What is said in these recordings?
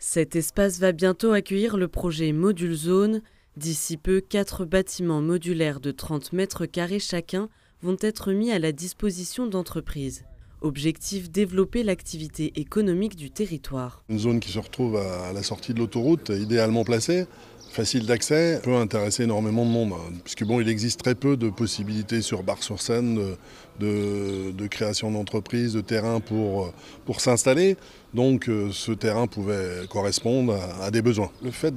Cet espace va bientôt accueillir le projet Module Zone. D'ici peu, 4 bâtiments modulaires de 30 mètres carrés chacun vont être mis à la disposition d'entreprises. Objectif, développer l'activité économique du territoire. Une zone qui se retrouve à la sortie de l'autoroute, idéalement placée, facile d'accès, peut intéresser énormément de monde. Puisque bon, il existe très peu de possibilités sur Bar-sur-Seine de création d'entreprises, de terrain pour s'installer. Donc ce terrain pouvait correspondre à des besoins. Le fait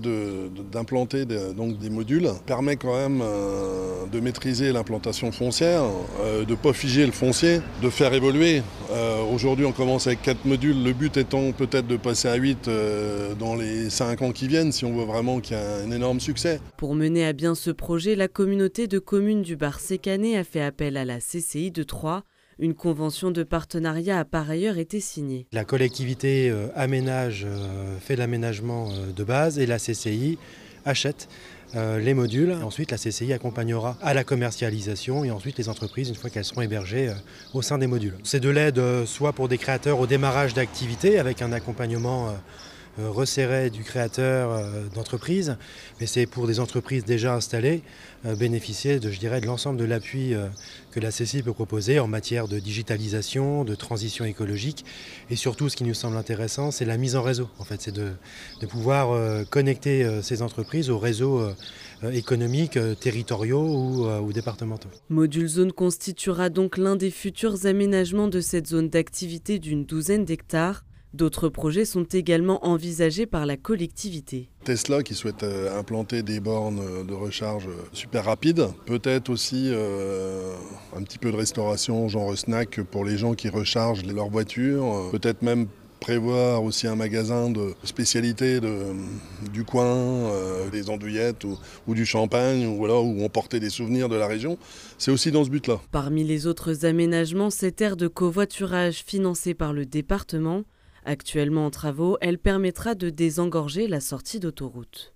d'implanter des modules permet quand même de maîtriser l'implantation foncière, de ne pas figer le foncier, de faire évoluer. Aujourd'hui on commence avec 4 modules, le but étant peut-être de passer à 8 dans les 5 ans qui viennent si on veut vraiment qu'il y ait un énorme succès. Pour mener à bien ce projet, la communauté de communes du Bar-Sécané a fait appel à la CCI de Troyes. Une convention de partenariat a par ailleurs été signée. La collectivité fait l'aménagement de base et la CCI achète les modules. Ensuite, la CCI accompagnera à la commercialisation et ensuite les entreprises une fois qu'elles seront hébergées au sein des modules. C'est de l'aide soit pour des créateurs au démarrage d'activité avec un accompagnement resserré du créateur d'entreprise, mais c'est pour des entreprises déjà installées bénéficier de l'ensemble de l'appui que la CCI peut proposer en matière de digitalisation, de transition écologique et surtout ce qui nous semble intéressant c'est la mise en réseau. En fait, c'est de pouvoir connecter ces entreprises aux réseaux économiques, territoriaux ou départementaux. Module Zone constituera donc l'un des futurs aménagements de cette zone d'activité d'une douzaine d'hectares. D'autres projets sont également envisagés par la collectivité. Tesla qui souhaite implanter des bornes de recharge super rapides, peut-être aussi un petit peu de restauration genre snack pour les gens qui rechargent leur voiture, peut-être même prévoir aussi un magasin de spécialité du coin, des andouillettes ou du champagne, où on portait des souvenirs de la région. C'est aussi dans ce but-là. Parmi les autres aménagements, cette aire de covoiturage financée par le département. Actuellement en travaux, elle permettra de désengorger la sortie d'autoroute.